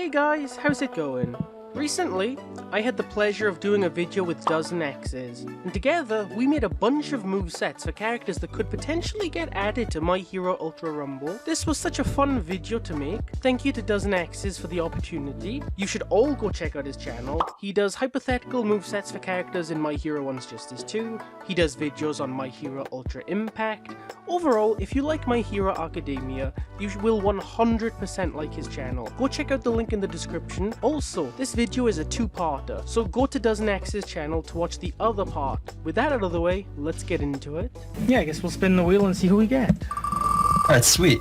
Hey guys, how's it going? Recently, I had the pleasure of doing a video with Dozenaxes, and together we made a bunch of movesets for characters that could potentially get added to My Hero Ultra Rumble. This was such a fun video to make. Thank you to Dozenaxes for the opportunity. You should all go check out his channel. He does hypothetical movesets for characters in My Hero 1's Justice 2. He does videos on My Hero Ultra Impact. Overall, if you like My Hero Academia, you will 100% like his channel. Go check out the link in the description. Also, this video is a two-parter, so go to Dozenaxes' channel to watch the other part. With that out of the way, let's get into it. Yeah, I guess we'll spin the wheel and see who we get. Alright, sweet.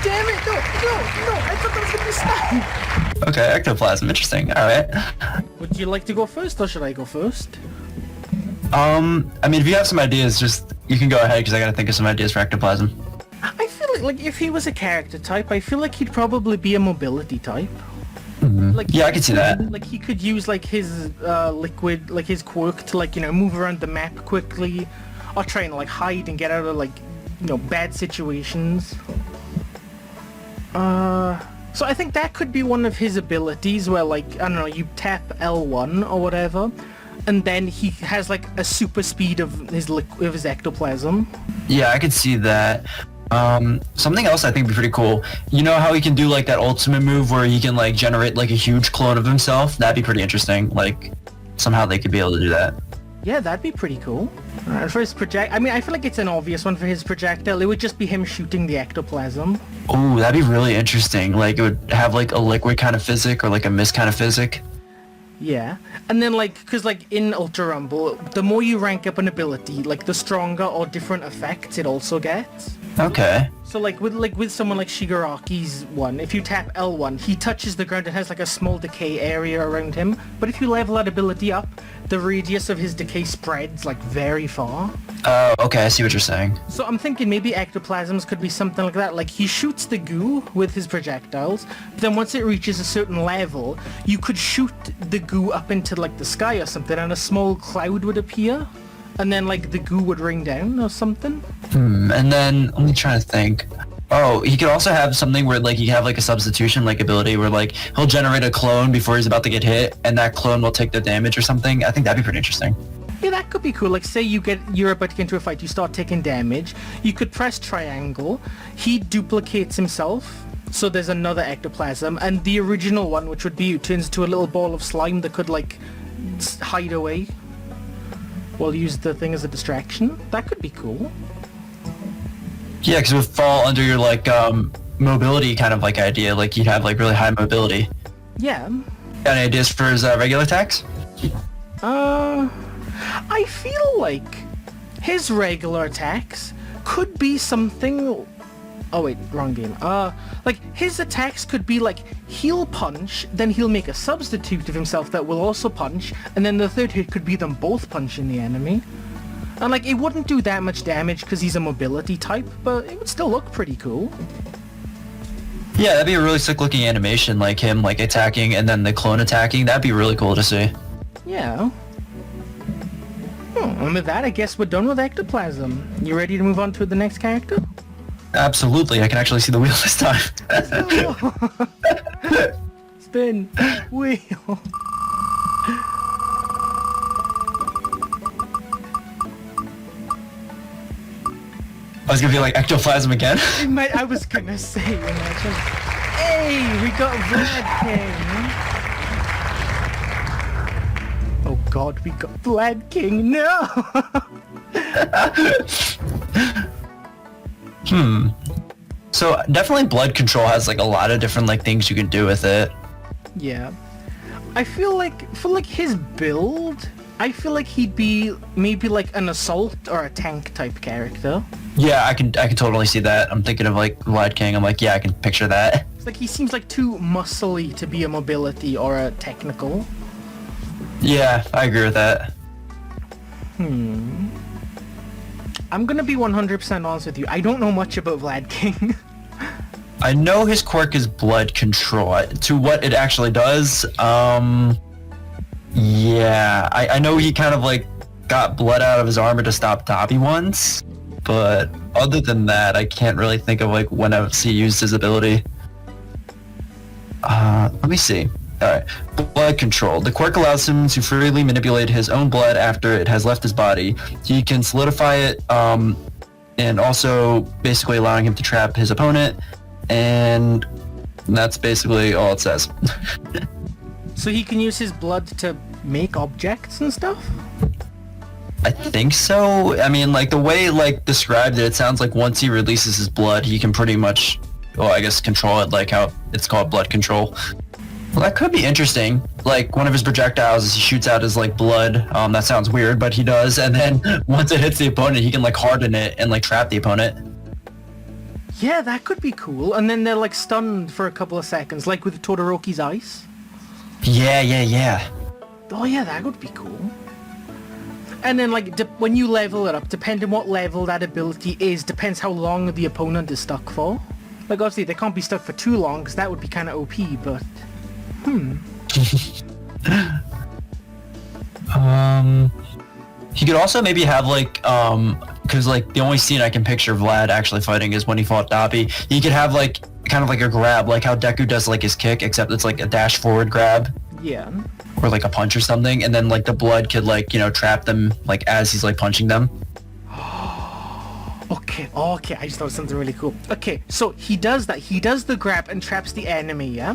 Damn it! No! I thought that was gonna be stuck! Okay, ectoplasm, interesting. Alright. Would you like to go first, or should I go first? I mean, if you have some ideas, just, you can go ahead, because I gotta think of some ideas for ectoplasm. I feel like if he was a character type, I feel like he'd probably be a mobility type. Like, Yeah, I can see that. Like, he could use, like, his, liquid, like, his quirk to, like, you know, move around the map quickly, or try and, like, hide and get out of, like, you know, bad situations. So I think that could be one of his abilities where, like, I don't know, you tap L1 or whatever, and then he has, like, a super speed of his ectoplasm. Yeah, I could see that. Something else I think would be pretty cool. You know how he can do, like, that ultimate move where he can, like, generate, like, a huge clone of himself? That'd be pretty interesting. Like, somehow they could be able to do that. Yeah, that'd be pretty cool. For his I mean, I feel like it's an obvious one for his projectile. It would just be him shooting the ectoplasm. Ooh, that'd be really interesting. Like, it would have, like, a liquid kind of physic or, like, a mist kind of physic. Yeah, and then, like, because, like, in Ultra Rumble, the more you rank up an ability, like, the stronger or different effects it also gets. Okay. So, with someone like Shigaraki's one, if you tap L1, he touches the ground and has, like, a small decay area around him. But if you level that ability up, the radius of his decay spreads, like, very far. Oh, okay, I see what you're saying. So I'm thinking maybe ectoplasms could be something like that. Like, he shoots the goo with his projectiles, but then once it reaches a certain level, you could shoot the goo up into, like, the sky or something, and a small cloud would appear, and then, like, the goo would rain down or something. And then, let me try to think. Oh, he could also have something where, like, he could have, like, a substitution, like, ability where, like, he'll generate a clone before he's about to get hit, and that clone will take the damage or something. I think that'd be pretty interesting. Yeah, that could be cool. Like, say you're about to get into a fight, you start taking damage, you could press triangle, he duplicates himself, so there's another ectoplasm, and the original one, which would be, turns into a little ball of slime that could, like, hide away. We'll use the thing as a distraction. That could be cool. Yeah, because it would fall under your, like, mobility kind of, like, idea. Like, you'd have, like, really high mobility. Yeah. Got any ideas for his regular attacks? I feel like his regular attacks could be something... Oh wait, wrong game. Like, his attacks could be like, he'll punch, then he'll make a substitute of himself that will also punch, and then the third hit could be them both punching the enemy. And, like, it wouldn't do that much damage because he's a mobility type, but it would still look pretty cool. Yeah, that'd be a really sick looking animation, like him, like, attacking and then the clone attacking. That'd be really cool to see. Yeah. And with that, I guess we're done with ectoplasm. You ready to move on to the next character? Absolutely, I can actually see the wheel this time. Spin. Wheel. I was gonna be like, ectoplasm again? I was gonna say, imagine. Hey, we got Vlad King. Oh god, we got Vlad King, no! So definitely blood control has, like, a lot of different, like, things you can do with it. Yeah. I feel like, for, like, his build, I feel like he'd be maybe, like, an assault or a tank type character. Yeah, I can totally see that. I'm thinking of, like, Vlad King. I'm like, yeah, I can picture that. It's like he seems like too muscly to be a mobility or a technical. Yeah, I agree with that. I'm gonna be 100% honest with you. I don't know much about Vlad King. I know his quirk is blood control. To what it actually does, yeah, I know he kind of like got blood out of his armor to stop Dobby once, but other than that, I can't really think of like when else he used his ability. Let me see. Alright. Blood control. The quirk allows him to freely manipulate his own blood after it has left his body. He can solidify it, and also basically allowing him to trap his opponent, and that's basically all it says. So he can use his blood to make objects and stuff? I think so. I mean, like, the way, like, described it, it sounds like once he releases his blood, he can pretty much, well, I guess control it, like how it's called blood control. Well, that could be interesting. Like, one of his projectiles is he shoots out his, like, blood. That sounds weird, but he does. And then once it hits the opponent, he can, like, harden it and, like, trap the opponent. Yeah, that could be cool. And then they're, like, stunned for a couple of seconds, like with Todoroki's ice. Yeah. Oh, yeah, that would be cool. And then, like, when you level it up, depending what level that ability is, depends how long the opponent is stuck for. Like, obviously, they can't be stuck for too long, because that would be kind of OP, but... He could also maybe have like because like the only scene I can picture Vlad actually fighting is when he fought Dobby. He could have like kind of like a grab, like how Deku does like his kick, except it's like a dash forward grab. Yeah. Or like a punch or something, and then like the blood could like, you know, trap them like as he's like punching them. Okay, I just thought of something really cool. Okay, so he does that. He does the grab and traps the enemy, yeah?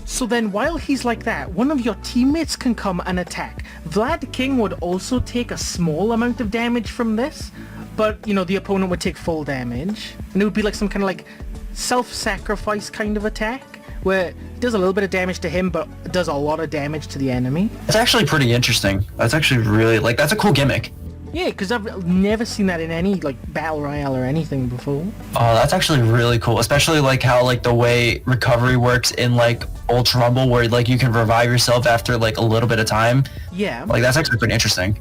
So then while he's like that, one of your teammates can come and attack. Vlad King would also take a small amount of damage from this, but, you know, the opponent would take full damage. And it would be like some kind of like self-sacrifice kind of attack, where it does a little bit of damage to him, but it does a lot of damage to the enemy. That's actually pretty interesting. That's actually really, like, that's a cool gimmick. Yeah, because I've never seen that in any, like, Battle Royale or anything before. Oh, that's actually really cool. Especially, like, how, like, the way recovery works in, like, Ultra Rumble, where, like, you can revive yourself after, like, a little bit of time. Yeah. Like, that's actually pretty interesting.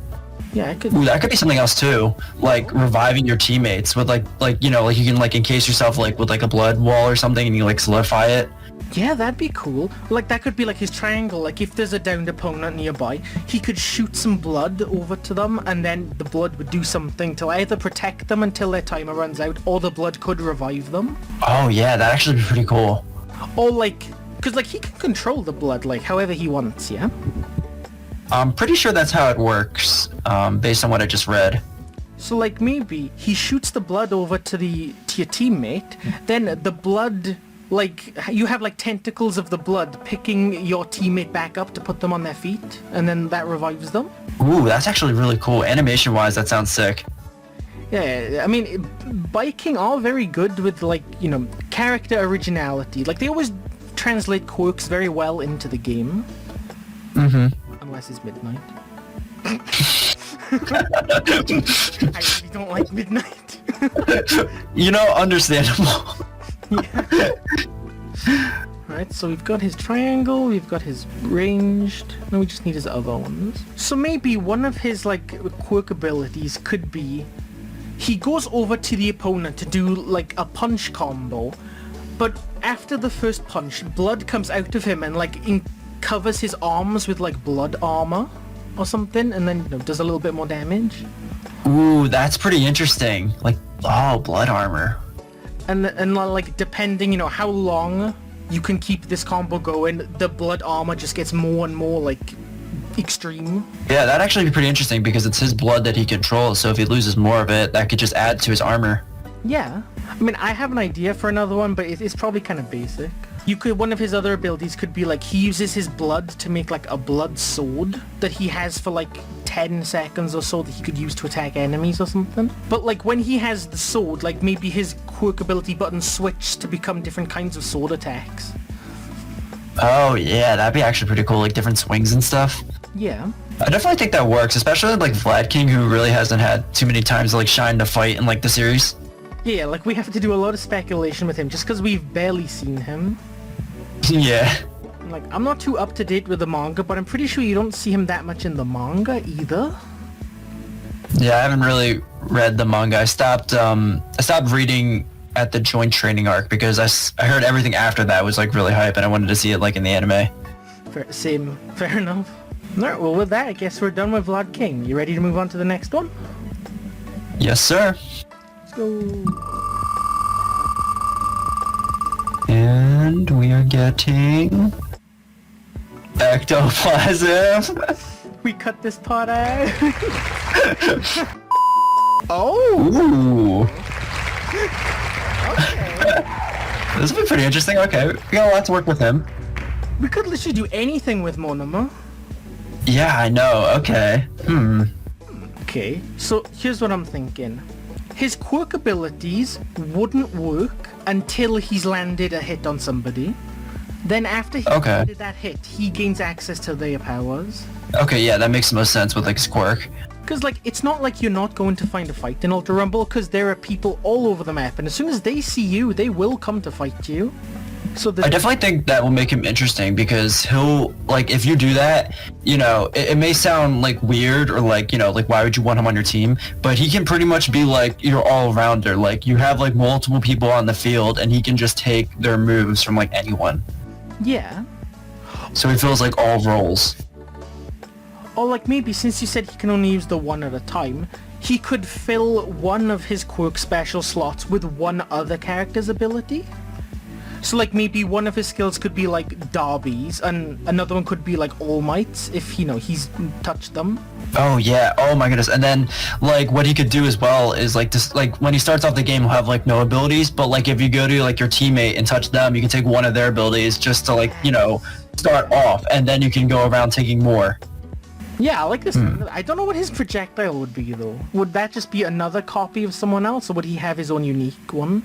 Yeah, I could... Ooh, that could be something else, too. Like, reviving your teammates with, like, you know, like, you can, like, encase yourself, like, with, like, a blood wall or something, and you, like, solidify it. Yeah, that'd be cool. Like, that could be like his triangle. Like, if there's a downed opponent nearby, he could shoot some blood over to them, and then the blood would do something to either protect them until their timer runs out, or the blood could revive them. Oh, yeah, that'd actually be pretty cool. Or, like, because, like, he can control the blood, like, however he wants, yeah? I'm pretty sure that's how it works, based on what I just read. So, like, maybe he shoots the blood over to your teammate, then the blood... Like, you have, like, tentacles of the blood picking your teammate back up to put them on their feet, and then that revives them. Ooh, that's actually really cool. Animation-wise, that sounds sick. Yeah, I mean, Biking are very good with, like, you know, character originality. Like, they always translate quirks very well into the game. Unless it's midnight. I really don't like midnight. You know, understandable. Yeah. Alright, so we've got his triangle, we've got his ranged, now we just need his other ones. So maybe one of his, like, quirk abilities could be he goes over to the opponent to do, like, a punch combo, but after the first punch, blood comes out of him and, like, covers his arms with, like, blood armor or something, and then, you know, does a little bit more damage. Ooh, that's pretty interesting. Like, oh, blood armor. And like, depending, you know, how long you can keep this combo going, the blood armor just gets more and more, like, extreme. Yeah, that'd actually be pretty interesting because it's his blood that he controls, so if he loses more of it, that could just add to his armor. Yeah. I mean, I have an idea for another one, but it's probably kind of basic. One of his other abilities could be, like, he uses his blood to make, like, a blood sword that he has for, like, 10 seconds or so that he could use to attack enemies or something. But, like, when he has the sword, like, maybe his quirk ability button switch to become different kinds of sword attacks. Oh, yeah, that'd be actually pretty cool, like, different swings and stuff. Yeah. I definitely think that works, especially, like, Vlad King, who really hasn't had too many times to, like, shine to fight in, like, the series. Yeah, like, we have to do a lot of speculation with him just because we've barely seen him. Yeah. Like, I'm not too up to date with the manga, but I'm pretty sure you don't see him that much in the manga either. Yeah, I haven't really read the manga. I stopped reading at the joint training arc because I heard everything after that was, like, really hype and I wanted to see it, like, in the anime. Fair enough. Alright, well with that, I guess we're done with Vlad King. You ready to move on to the next one? Yes, sir. Let's go. And we are getting ectoplasm. We cut this part out. Oh! Ooh. Okay. This will be pretty interesting. Okay, we got a lot to work with him. We could literally do anything with Monoma. Yeah, I know. Okay. Okay, so here's what I'm thinking. His quirk abilities wouldn't work until he's landed a hit on somebody. Then after he landed that hit, he gains access to their powers. Okay, yeah, that makes the most sense with like his quirk. Because, like, it's not like you're not going to find a fight in Ultra Rumble, because there are people all over the map, and as soon as they see you, they will come to fight you. So I definitely think that will make him interesting, because he'll, like, if you do that, you know, it may sound, like, weird, or, like, you know, like, why would you want him on your team? But he can pretty much be, like, your all-rounder. Like, you have, like, multiple people on the field, and he can just take their moves from, like, anyone. Yeah. So he fills, like, all roles. Or, like, maybe since you said he can only use the one at a time, he could fill one of his quirk special slots with one other character's ability. So, like, maybe one of his skills could be, like, Darby's, and another one could be, like, All Might's, if, you know, he's touched them. Oh, yeah. Oh, my goodness. And then, like, what he could do as well is, like, just, like, when he starts off the game, he'll have, like, no abilities, but, like, if you go to, like, your teammate and touch them, you can take one of their abilities just to, like, you know, start off, and then you can go around taking more. Yeah, I like this. I don't know what his projectile would be, though. Would that just be another copy of someone else, or would he have his own unique one?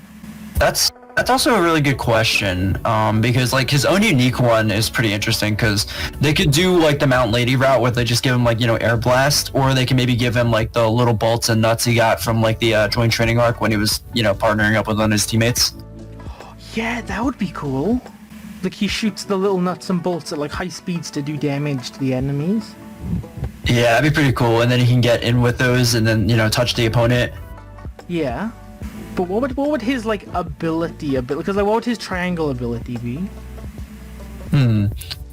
That's also a really good question, because like his own unique one is pretty interesting, because they could do like the Mount Lady route where they just give him like, you know, air blast, or they can maybe give him like the little bolts and nuts he got from like the joint training arc when he was, you know, partnering up with one of his teammates. Yeah, that would be cool. Like he shoots the little nuts and bolts at like high speeds to do damage to the enemies. Yeah, that'd be pretty cool, and then he can get in with those and then, you know, touch the opponent. Yeah. But what would his like ability because like what would his triangle ability be?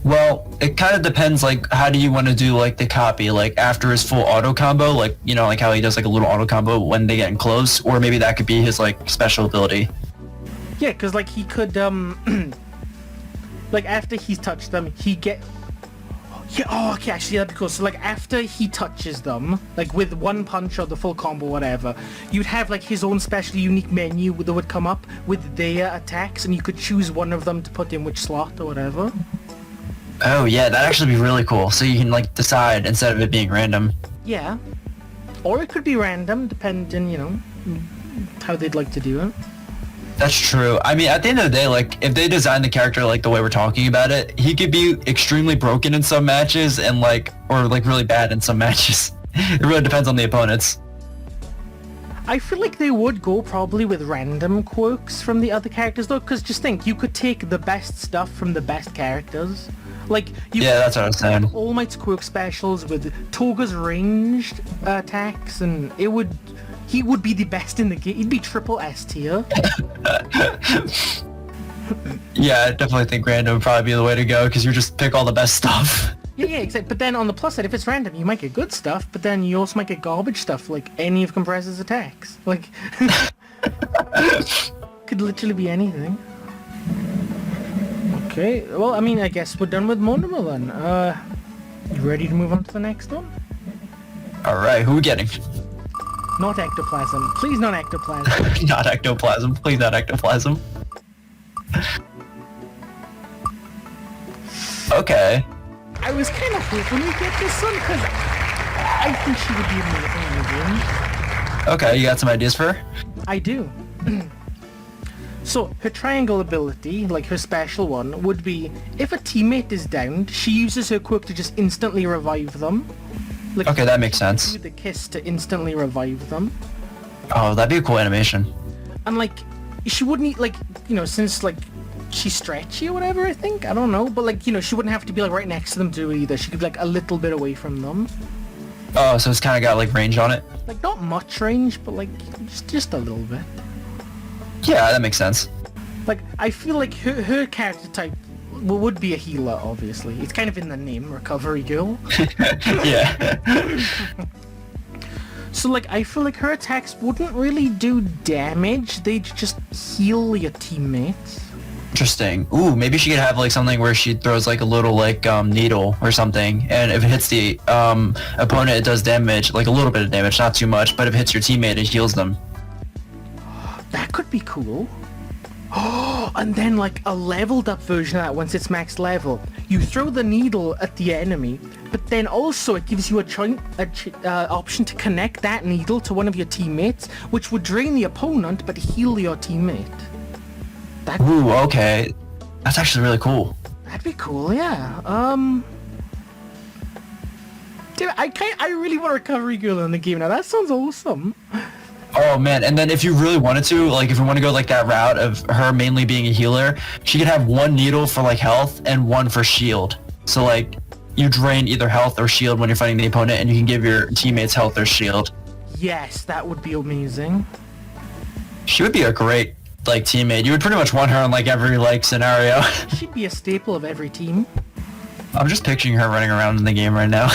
Well, it kind of depends, like, how do you want to do, like, the copy? Like, after his full auto combo, like, you know, like how he does, like, a little auto combo when they get in close, or maybe that could be his, like, special ability. Yeah, because, like, he could, like, after he's touched them, he get... Yeah, oh, okay, actually, that'd be cool. So, like, after he touches them, like, with one punch or the full combo, whatever, you'd have, like, his own special unique menu that would come up with their attacks, and you could choose one of them to put in which slot or whatever. Oh, yeah, that'd actually be really cool. So you can, like, decide instead of it being random. Yeah. Or it could be random, depending, you know, how they'd like to do it. That's true. I mean, at the end of the day, like, if they design the character like the way we're talking about it, he could be extremely broken in some matches and, like, or, like, really bad in some matches. It really depends on the opponents. I feel like they would go probably with random quirks from the other characters, though, because just think, you could take the best stuff from the best characters. Like, yeah, that's what I was saying. All Might's quirk specials with Toga's ranged attacks, and he would be the best in the game. He'd be triple S tier. Yeah, I definitely think random would probably be the way to go, because you just pick all the best stuff. Yeah, exactly. But then on the plus side, if it's random, you might get good stuff, but then you also might get garbage stuff, like any of Compress's attacks. Like, could literally be anything. Okay, well, I mean, I guess we're done with Monoma then. You ready to move on to the next one? Alright, who are we getting? Not ectoplasm. Please not ectoplasm. Not ectoplasm. Please not ectoplasm. Okay. I was kind of hoping we'd get this one, because I think she would be amazing in the game. Okay, you got some ideas for her? I do. So, her triangle ability, like her special one, would be, if a teammate is downed, she uses her quirk to just instantly revive them. Like, okay, that makes sense. Do the kiss to instantly revive them. Oh, that'd be a cool animation. And, like, she wouldn't, like, you know, since, like, she's stretchy or whatever, I think. I don't know. But, like, you know, she wouldn't have to be, like, right next to them to do it either. She could be, like, a little bit away from them. Oh, so it's kind of got, like, range on it? Like, not much range, but, like, just a little bit. Yeah, that makes sense. Like, I feel like her character type, would be a healer, obviously. It's kind of in the name, Recovery Girl. Yeah. So, like, I feel like her attacks wouldn't really do damage. They'd just heal your teammates. Interesting. Ooh, maybe she could have like something where she throws like a little like needle or something, and if it hits the opponent, it does damage, like a little bit of damage, not too much. But if it hits your teammate, it heals them. That could be cool. Oh, and then like a leveled up version of that once it's max level. You throw the needle at the enemy, but then also it gives you a option to connect that needle to one of your teammates, which would drain the opponent but heal your teammate. Ooh, okay. That's actually really cool. That'd be cool, yeah. Dude, I really want a Recovery Girl in the game now. That sounds awesome. Oh man, and then if you really wanted to, like if you want to go like that route of her mainly being a healer, she could have one needle for like health and one for shield. So like you drain either health or shield when you're fighting the opponent, and you can give your teammates health or shield. Yes, that would be amazing. She would be a great like teammate. You would pretty much want her in like every like scenario. She'd be a staple of every team. I'm just picturing her running around in the game right now.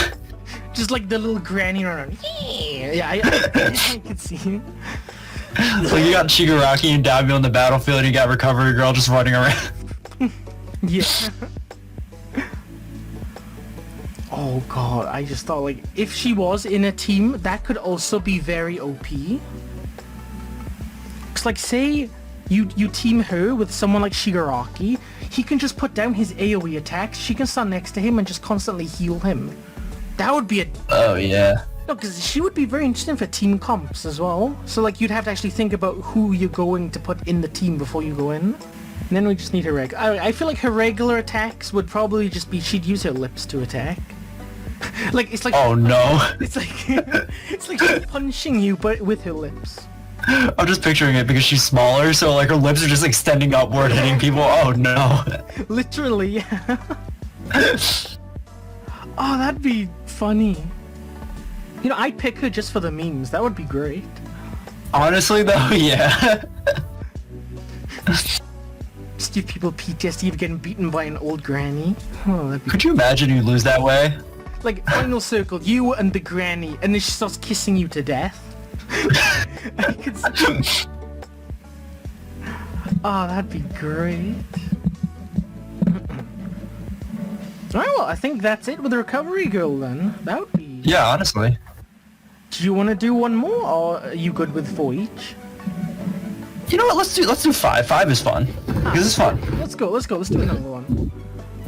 Just like the little granny running. Yeah, I could see it. Like you got Shigaraki and Dabi on the battlefield, and you got Recovery Girl just running around. Yeah. Oh god, I just thought like if she was in a team, that could also be very OP. Cause like say you team her with someone like Shigaraki, he can just put down his AoE attacks, she can stand next to him and just constantly heal him. That would be a... Oh yeah. No, because she would be very interesting for team comps as well. So like you'd have to actually think about who you're going to put in the team before you go in. And then we just need her I feel like her regular attacks would probably just be she'd use her lips to attack. Like it's like... Oh no. It's like it's like she's punching you but with her lips. I'm just picturing it because she's smaller, so like her lips are just extending upward, hitting people. Oh no. Literally, yeah. Oh, that'd be funny. You know, I'd pick her just for the memes. That would be great. Honestly though, yeah. Just give people PTSD of getting beaten by an old granny. Oh, that'd be... Could you imagine you lose that way? Like, final circle, you and the granny, and then she starts kissing you to death. I could see... Oh, that'd be great. Alright, well, I think that's it with the Recovery Girl then. That would be... Yeah, honestly. Do you want to do one more, or are you good with 4 each? You know what? Let's do 5. 5 is fun because it's fun. Let's go. Let's do another one.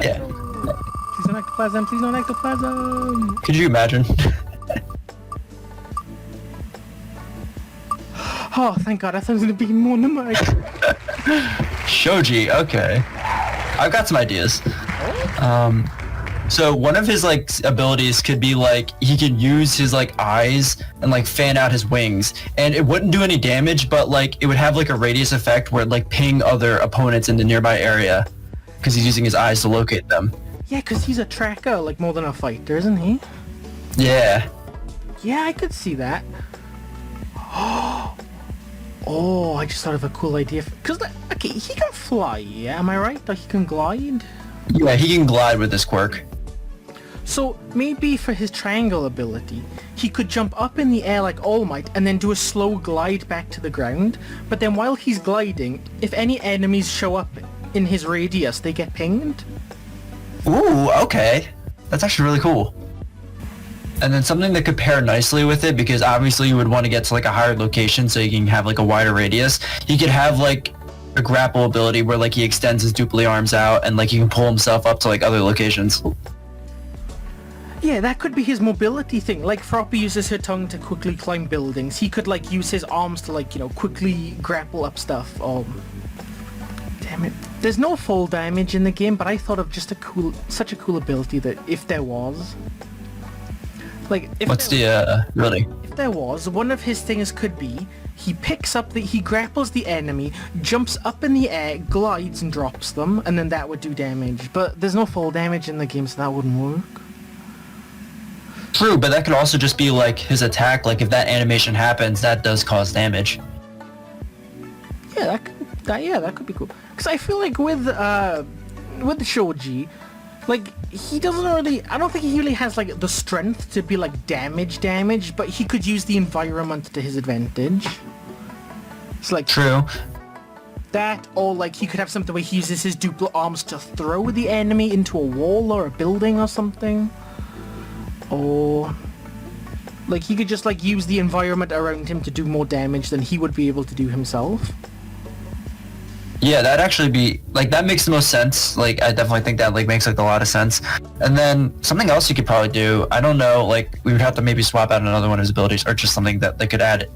Yeah. Please don't ectoplasm. Please don't ectoplasm. Could you imagine? Oh, thank God. I thought it was gonna be more numeric. Shoji. Okay. I've got some ideas. So one of his like abilities could be like he can use his like eyes and like fan out his wings, and it wouldn't do any damage, but like it would have like a radius effect where it like ping other opponents in the nearby area because he's using his eyes to locate them. Yeah, because he's a tracker, like more than a fighter, isn't he? Yeah. Yeah, I could see that. Oh, I just thought of a cool idea. Because, okay, he can fly, yeah? Am I right? Or he can glide? Yeah, he can glide with this quirk. So, maybe for his triangle ability, he could jump up in the air like All Might and then do a slow glide back to the ground. But then while he's gliding, if any enemies show up in his radius, they get pinged. Ooh, okay. That's actually really cool. And then something that could pair nicely with it, because obviously you would want to get to like a higher location so you can have like a wider radius. He could have like a grapple ability where like he extends his dupli arms out and like he can pull himself up to like other locations. Yeah, that could be his mobility thing. Like Froppy uses her tongue to quickly climb buildings. He could like use his arms to like, you know, quickly grapple up stuff. Damn it. There's no fall damage in the game, but I thought of just such a cool ability that if there was... Like, if there was, one of his things could be, he grapples the enemy, jumps up in the air, glides and drops them, and then that would do damage. But there's no fall damage in the game, so that wouldn't work. True, but that could also just be like his attack, like if that animation happens, that does cause damage. Yeah, that could be cool. Because I feel like with with the Shoji, like, he doesn't really, I don't think he really has, like, the strength to be, like, damage, but he could use the environment to his advantage. It's like... True. That, or, like, he could have something where he uses his duplo arms to throw the enemy into a wall or a building or something. Or... like, he could just, like, use the environment around him to do more damage than he would be able to do himself. Yeah, that'd actually be, like, that makes the most sense. Like, I definitely think that, like, makes, like, a lot of sense. And then something else you could probably do, I don't know, like, we would have to maybe swap out another one of his abilities or just something that they could add.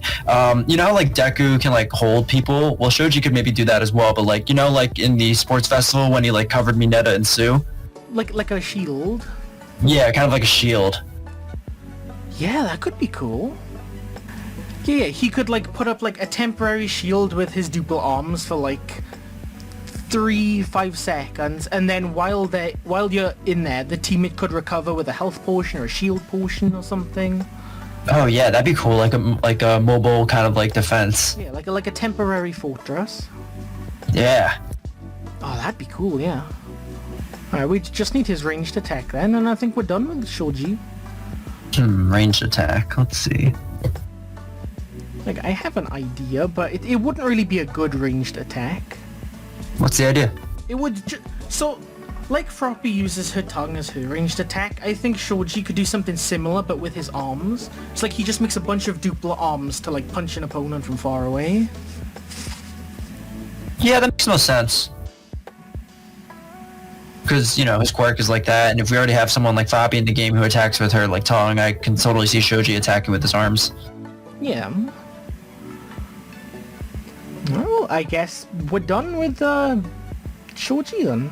You know how, like, Deku can, like, hold people? Well, Shoji could maybe do that as well, but, like, you know, like, in the sports festival when he, like, covered Mineta and Sue? Like a shield? Yeah, kind of like a shield. Yeah, that could be cool. Yeah, he could, like, put up, like, a temporary shield with his duplo arms for, like, 3-5 seconds, and then while you're in there, the teammate could recover with a health potion or a shield potion or something. Oh yeah, that'd be cool, like a mobile kind of, like, defense. Yeah, like a temporary fortress. Yeah. Oh, that'd be cool, yeah. Alright, we just need his ranged attack then, and I think we're done with Shoji. Ranged attack, let's see. Like, I have an idea, but it wouldn't really be a good ranged attack. What's the idea? It would so, like Froppy uses her tongue as her ranged attack, I think Shoji could do something similar, but with his arms. It's like he just makes a bunch of duplo arms to, like, punch an opponent from far away. Yeah, that makes no sense. Because, you know, his quirk is like that, and if we already have someone like Froppy in the game who attacks with her, like, tongue, I can totally see Shoji attacking with his arms. Yeah. Well, I guess we're done with, Shoji then.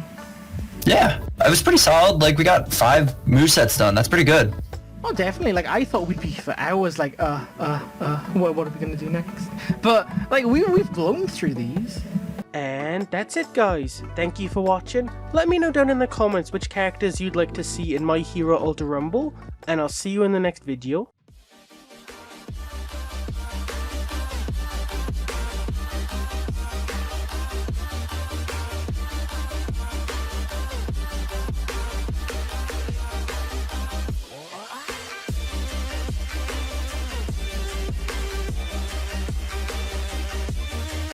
Yeah, it was pretty solid. Like, we got 5 movesets done. That's pretty good. Oh, definitely. Like, I thought we'd be for hours, like, what are we gonna do next? But, like, we've blown through these. And that's it, guys. Thank you for watching. Let me know down in the comments which characters you'd like to see in My Hero Ultra Rumble, and I'll see you in the next video.